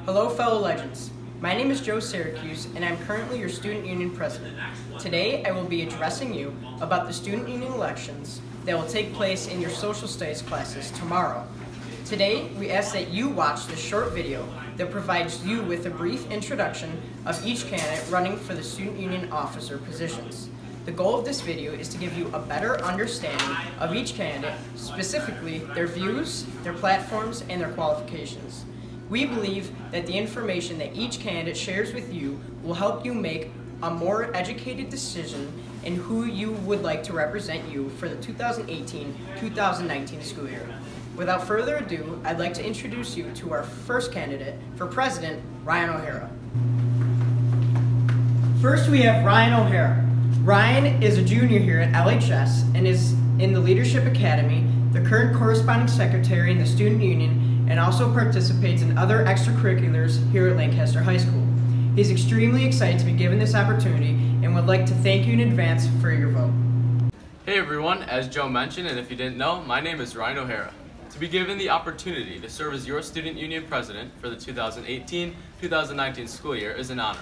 Hello fellow legends, my name is Joe Syracuse and I'm currently your Student Union President. Today I will be addressing you about the Student Union elections that will take place in your social studies classes tomorrow. Today we ask that you watch this short video that provides you with a brief introduction of each candidate running for the Student Union officer positions. The goal of this video is to give you a better understanding of each candidate, specifically their views, their platforms, and their qualifications. We believe that the information that each candidate shares with you will help you make a more educated decision in who you would like to represent you for the 2018-2019 school year. Without further ado, I'd like to introduce you to our first candidate for President, Ryan O'Hara. First we have Ryan O'Hara. Ryan is a junior here at LHS and is in the Leadership Academy, the current corresponding secretary in the Student Union, and also participates in other extracurriculars here at Lancaster High School. He's extremely excited to be given this opportunity and would like to thank you in advance for your vote. Hey everyone, as Joe mentioned, and if you didn't know, my name is Ryan O'Hara. To be given the opportunity to serve as your Student Union President for the 2018-2019 school year is an honor.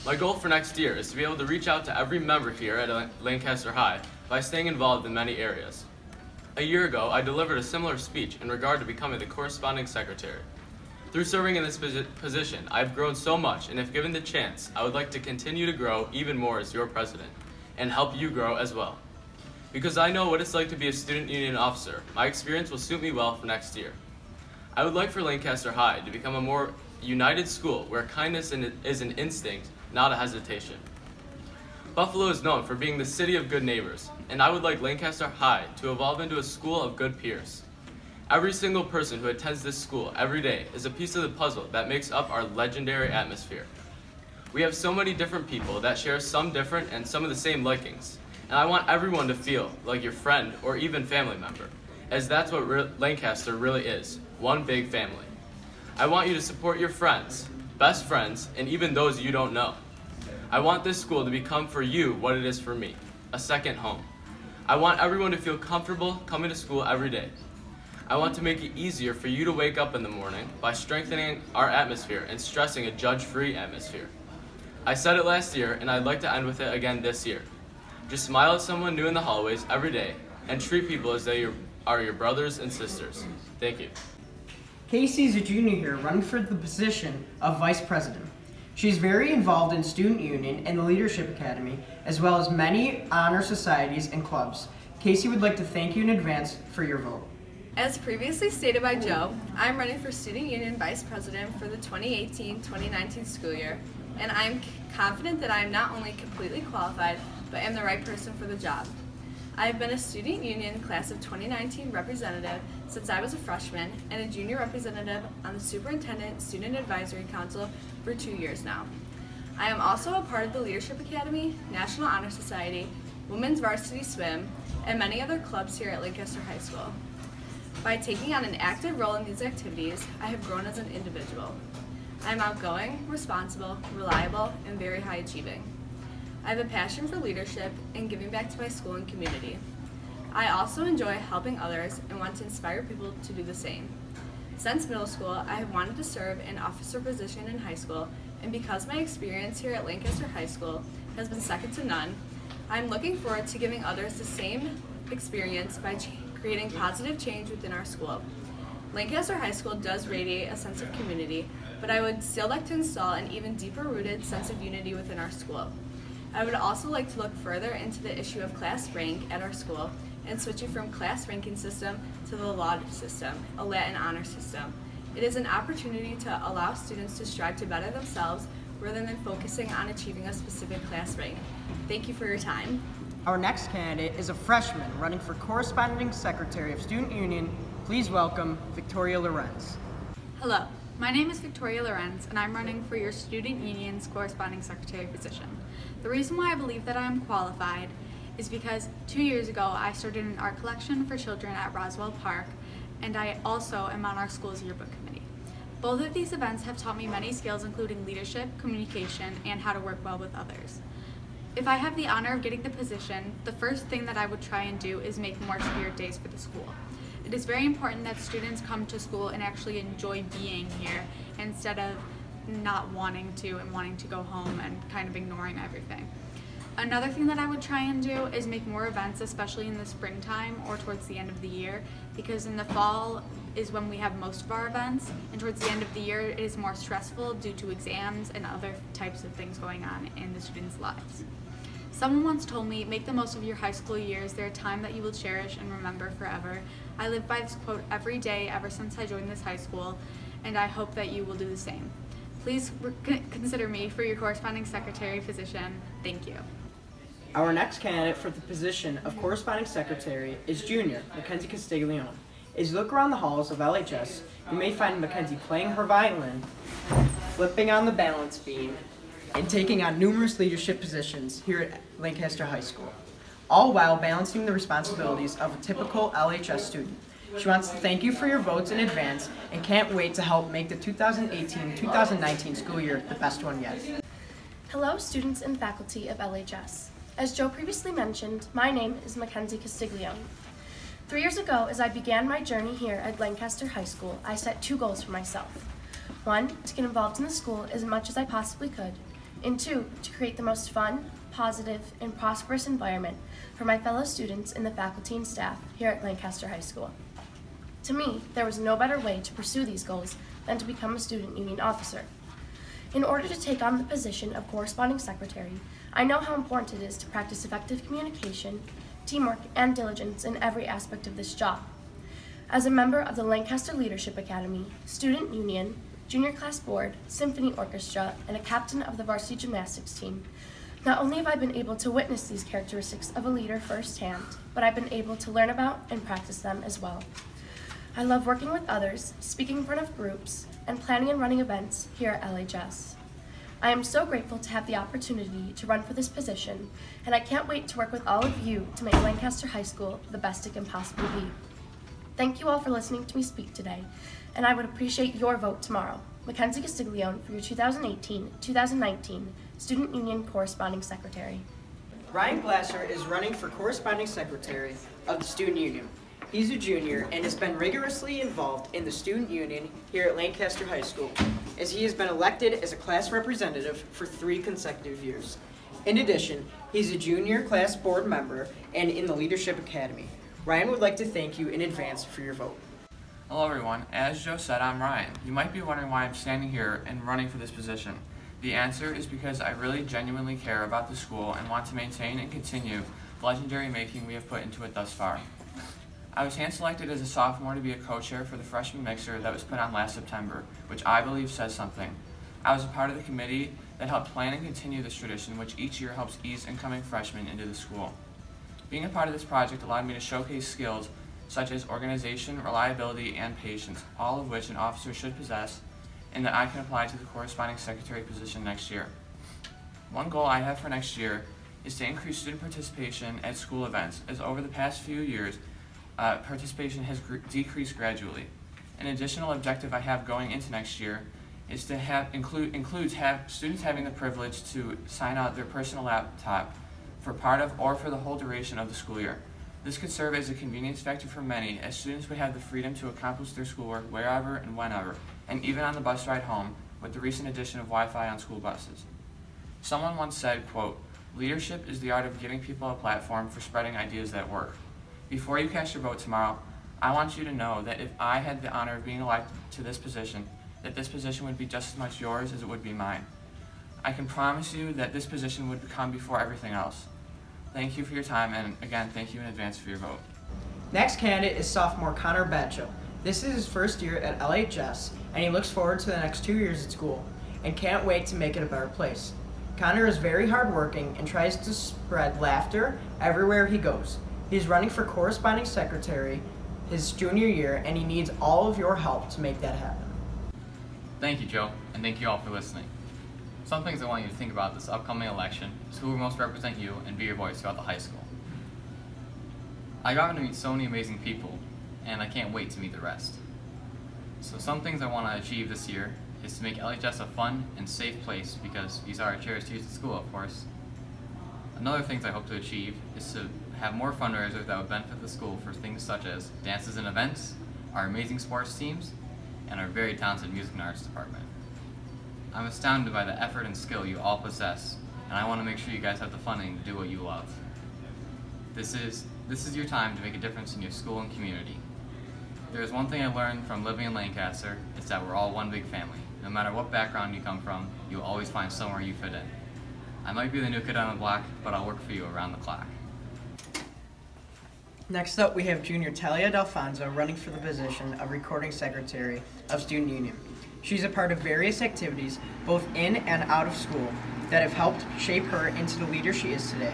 My goal for next year is to be able to reach out to every member here at Lancaster High by staying involved in many areas. A year ago, I delivered a similar speech in regard to becoming the corresponding secretary. Through serving in this position, I've grown so much, and if given the chance, I would like to continue to grow even more as your president and help you grow as well. Because I know what it's like to be a student union officer, my experience will suit me well for next year. I would like for Lancaster High to become a more united school where kindness is an instinct, not a hesitation. Buffalo is known for being the city of good neighbors, and I would like Lancaster High to evolve into a school of good peers. Every single person who attends this school every day is a piece of the puzzle that makes up our legendary atmosphere. We have so many different people that share some different and some of the same likings, and I want everyone to feel like your friend or even family member, as that's what Lancaster really is, one big family. I want you to support your friends, best friends, and even those you don't know. I want this school to become for you what it is for me, a second home. I want everyone to feel comfortable coming to school every day. I want to make it easier for you to wake up in the morning by strengthening our atmosphere and stressing a judge-free atmosphere. I said it last year, and I'd like to end with it again this year. Just smile at someone new in the hallways every day and treat people as they are your brothers and sisters. Thank you. Casey is a junior here running for the position of Vice President. She's very involved in Student Union and the Leadership Academy, as well as many honor societies and clubs. Casey would like to thank you in advance for your vote. As previously stated by Joe, I'm running for Student Union Vice President for the 2018-2019 school year, and I'm confident that I am not only completely qualified, but am the right person for the job. I have been a Student Union Class of 2019 representative since I was a freshman and a junior representative on the Superintendent Student Advisory Council for 2 years now. I am also a part of the Leadership Academy, National Honor Society, Women's Varsity Swim, and many other clubs here at Lancaster High School. By taking on an active role in these activities, I have grown as an individual. I am outgoing, responsible, reliable, and very high achieving. I have a passion for leadership and giving back to my school and community. I also enjoy helping others and want to inspire people to do the same. Since middle school, I have wanted to serve an officer position in high school, and because my experience here at Lancaster High School has been second to none, I'm looking forward to giving others the same experience by creating positive change within our school. Lancaster High School does radiate a sense of community, but I would still like to install an even deeper rooted sense of unity within our school. I would also like to look further into the issue of class rank at our school and switching from class ranking system to the law system, a Latin honor system. It is an opportunity to allow students to strive to better themselves rather than focusing on achieving a specific class rank. Thank you for your time. Our next candidate is a freshman running for corresponding secretary of Student Union. Please welcome Victoria Lorenz. Hello, my name is Victoria Lorenz and I'm running for your Student Union's corresponding secretary position. The reason why I believe that I am qualified is because 2 years ago I started an art collection for children at Roswell Park, and I also am on our school's yearbook committee. Both of these events have taught me many skills including leadership, communication, and how to work well with others. If I have the honor of getting the position, the first thing that I would try and do is make more spirit days for the school. It is very important that students come to school and actually enjoy being here instead of not wanting to and wanting to go home and kind of ignoring everything. Another thing that I would try and do is make more events, especially in the springtime or towards the end of the year, because in the fall is when we have most of our events, and towards the end of the year it is more stressful due to exams and other types of things going on in the students' lives. Someone once told me, make the most of your high school years. They're a time that you will cherish and remember forever. I live by this quote every day ever since I joined this high school, and I hope that you will do the same. Please consider me for your corresponding secretary position. Thank you. Our next candidate for the position of corresponding secretary is junior Mackenzie Castiglione. As you look around the halls of LHS, you may find Mackenzie playing her violin, flipping on the balance beam, and taking on numerous leadership positions here at Lancaster High School, all while balancing the responsibilities of a typical LHS student. She wants to thank you for your votes in advance and can't wait to help make the 2018-2019 school year the best one yet. Hello, students and faculty of LHS. As Joe previously mentioned, my name is Mackenzie Castiglione. 3 years ago, as I began my journey here at Lancaster High School, I set 2 goals for myself. 1, to get involved in the school as much as I possibly could, and 2, to create the most fun, positive, and prosperous environment for my fellow students and the faculty and staff here at Lancaster High School. To me, there was no better way to pursue these goals than to become a student union officer. In order to take on the position of corresponding secretary, I know how important it is to practice effective communication, teamwork, and diligence in every aspect of this job. As a member of the Lancaster Leadership Academy, student union, junior class board, symphony orchestra, and a captain of the varsity gymnastics team, not only have I been able to witness these characteristics of a leader firsthand, but I've been able to learn about and practice them as well. I love working with others, speaking in front of groups, and planning and running events here at LHS. I am so grateful to have the opportunity to run for this position, and I can't wait to work with all of you to make Lancaster High School the best it can possibly be. Thank you all for listening to me speak today, and I would appreciate your vote tomorrow. Mackenzie Castiglione for your 2018-2019 Student Union Corresponding Secretary. Ryan Glasser is running for corresponding secretary of the Student Union. He's a junior and has been rigorously involved in the Student Union here at Lancaster High School, as he has been elected as a class representative for 3 consecutive years. In addition, he's a junior class board member and in the Leadership Academy. Ryan would like to thank you in advance for your vote. Hello everyone, as Joe said, I'm Ryan. You might be wondering why I'm standing here and running for this position. The answer is because I really genuinely care about the school and want to maintain and continue the legendary making we have put into it thus far. I was hand-selected as a sophomore to be a co-chair for the freshman mixer that was put on last September, which I believe says something. I was a part of the committee that helped plan and continue this tradition, which each year helps ease incoming freshmen into the school. Being a part of this project allowed me to showcase skills such as organization, reliability, and patience, all of which an officer should possess, and that I can apply to the corresponding secretary position next year. One goal I have for next year is to increase student participation at school events, as over the past few years, participation has decreased gradually. An additional objective I have going into next year is to includes students having the privilege to sign out their personal laptop for part of or for the whole duration of the school year. This could serve as a convenience factor for many, as students would have the freedom to accomplish their schoolwork wherever and whenever, and even on the bus ride home with the recent addition of Wi-Fi on school buses. Someone once said, quote, "Leadership is the art of giving people a platform for spreading ideas that work." Before you cast your vote tomorrow, I want you to know that if I had the honor of being elected to this position, that this position would be just as much yours as it would be mine. I can promise you that this position would come before everything else. Thank you for your time, and again, thank you in advance for your vote. Next candidate is sophomore Connor Batcho. This is his first year at LHS, and he looks forward to the next 2 years at school, and can't wait to make it a better place. Connor is very hardworking and tries to spread laughter everywhere he goes. He's running for corresponding secretary his junior year, and he needs all of your help to make that happen. Thank you, Joe, and thank you all for listening. Some things I want you to think about this upcoming election is who will most represent you and be your voice throughout the high school. I got to meet so many amazing people, and I can't wait to meet the rest. So some things I want to achieve this year is to make LHS a fun and safe place, because these are our cherished years at school, of course. Another thing I hope to achieve is to have more fundraisers that would benefit the school for things such as dances and events, our amazing sports teams, and our very talented music and arts department. I'm astounded by the effort and skill you all possess, and I want to make sure you guys have the funding to do what you love. This is your time to make a difference in your school and community. There is one thing I learned from living in Lancaster, it's that we're all one big family. No matter what background you come from, you'll always find somewhere you fit in. I might be the new kid on the block, but I'll work for you around the clock. Next up, we have Junior Talia D'Alfonso running for the position of Recording Secretary of Student Union. She's a part of various activities, both in and out of school, that have helped shape her into the leader she is today.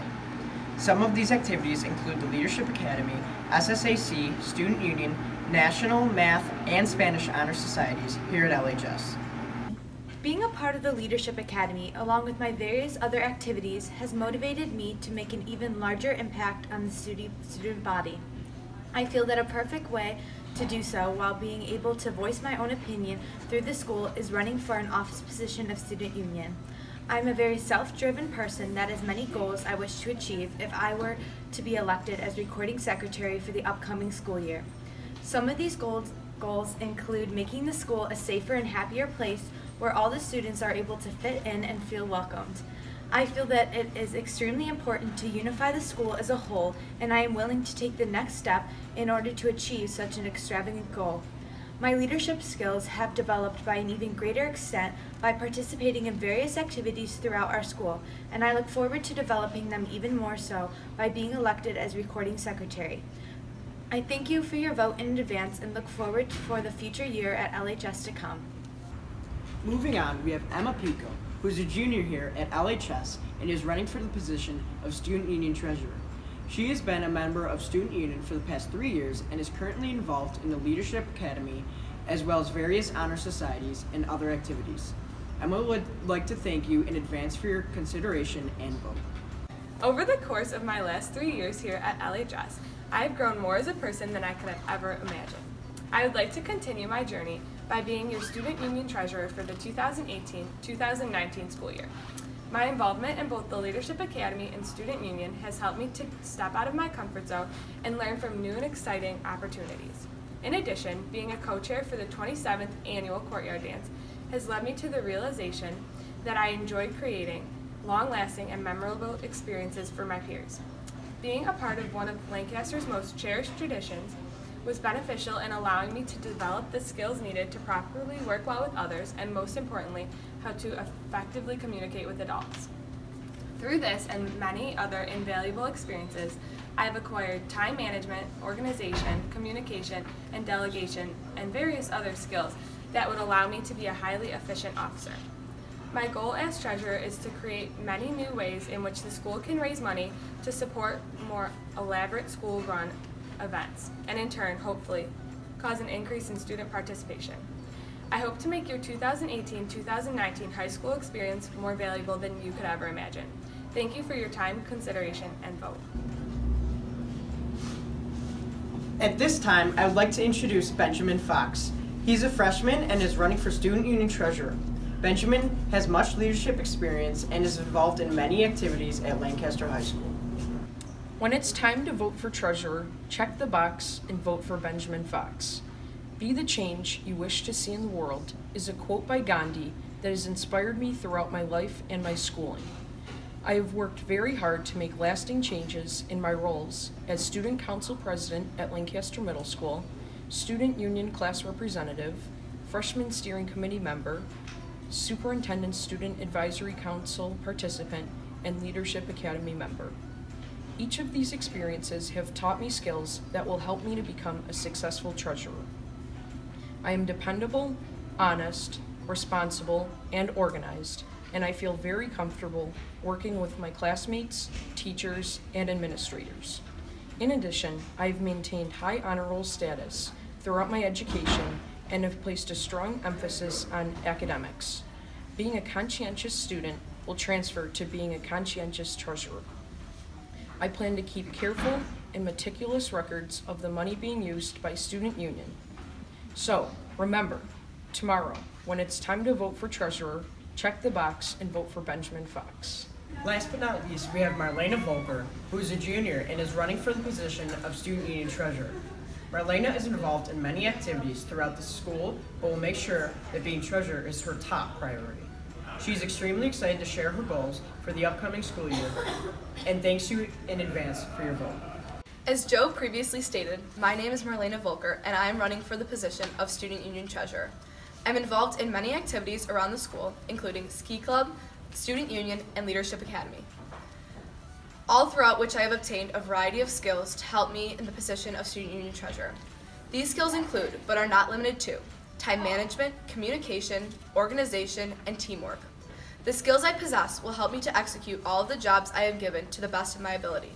Some of these activities include the Leadership Academy, SSAC, Student Union, National Math and Spanish Honor Societies here at LHS. Being a part of the Leadership Academy, along with my various other activities, has motivated me to make an even larger impact on the student body. I feel that a perfect way to do so while being able to voice my own opinion through the school is running for an office position of Student Union. I'm a very self-driven person that has many goals I wish to achieve if I were to be elected as Recording Secretary for the upcoming school year. Some of these goals include making the school a safer and happier place where all the students are able to fit in and feel welcomed. I feel that it is extremely important to unify the school as a whole, and I am willing to take the next step in order to achieve such an extravagant goal. My leadership skills have developed by an even greater extent by participating in various activities throughout our school, and I look forward to developing them even more so by being elected as Recording Secretary. I thank you for your vote in advance and look forward for the future year at LHS to come. Moving on, we have Emma Pico, who is a junior here at LHS and is running for the position of Student Union Treasurer. She has been a member of Student Union for the past 3 years and is currently involved in the Leadership Academy as well as various honor societies and other activities. Emma would like to thank you in advance for your consideration and vote. Over the course of my last 3 years here at LHS, I have grown more as a person than I could have ever imagined. I would like to continue my journey by being your Student Union Treasurer for the 2018-2019 school year. My involvement in both the Leadership Academy and Student Union has helped me to step out of my comfort zone and learn from new and exciting opportunities. In addition, being a co-chair for the 27th Annual Courtyard Dance has led me to the realization that I enjoy creating long-lasting and memorable experiences for my peers. Being a part of one of Lancaster's most cherished traditions was beneficial in allowing me to develop the skills needed to properly work well with others and, most importantly, how to effectively communicate with adults. Through this and many other invaluable experiences, I have acquired time management, organization, communication, and delegation, and various other skills that would allow me to be a highly efficient officer. My goal as treasurer is to create many new ways in which the school can raise money to support more elaborate school-run events, and in turn, hopefully, cause an increase in student participation. I hope to make your 2018-2019 high school experience more valuable than you could ever imagine. Thank you for your time, consideration, and vote. At this time, I would like to introduce Benjamin Fox. He's a freshman and is running for Student Union Treasurer. Benjamin has much leadership experience and is involved in many activities at Lancaster High School. When it's time to vote for treasurer, check the box and vote for Benjamin Fox. Be the change you wish to see in the world is a quote by Gandhi that has inspired me throughout my life and my schooling. I have worked very hard to make lasting changes in my roles as Student Council President at Lancaster Middle School, Student Union Class Representative, Freshman Steering Committee member, Superintendent Student Advisory Council participant, and Leadership Academy member. Each of these experiences have taught me skills that will help me to become a successful treasurer. I am dependable, honest, responsible, and organized, and I feel very comfortable working with my classmates, teachers, and administrators. In addition, I have maintained high honor roll status throughout my education and have placed a strong emphasis on academics. Being a conscientious student will transfer to being a conscientious treasurer. I plan to keep careful and meticulous records of the money being used by Student Union. So, remember, tomorrow, when it's time to vote for treasurer, check the box and vote for Benjamin Fox. Last but not least, we have Marlena Volker, who is a junior and is running for the position of Student Union Treasurer. Marlena is involved in many activities throughout the school, but will make sure that being treasurer is her top priority. She's extremely excited to share her goals for the upcoming school year, and thanks you in advance for your vote. As Joe previously stated, my name is Marlena Volker, and I am running for the position of Student Union Treasurer. I'm involved in many activities around the school, including Ski Club, Student Union, and Leadership Academy, all throughout which I have obtained a variety of skills to help me in the position of Student Union Treasurer. These skills include, but are not limited to, time management, communication, organization, and teamwork. The skills I possess will help me to execute all of the jobs I have given to the best of my ability.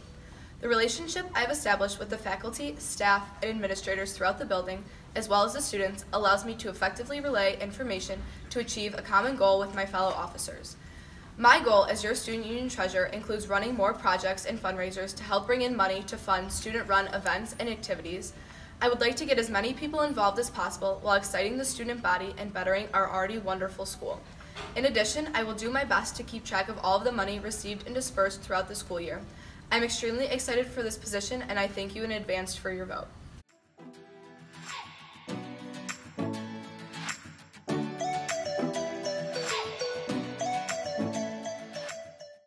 The relationship I have established with the faculty, staff, and administrators throughout the building, as well as the students, allows me to effectively relay information to achieve a common goal with my fellow officers. My goal as your Student Union Treasurer includes running more projects and fundraisers to help bring in money to fund student-run events and activities. I would like to get as many people involved as possible while exciting the student body and bettering our already wonderful school. In addition, I will do my best to keep track of all of the money received and dispersed throughout the school year. I'm extremely excited for this position, and I thank you in advance for your vote.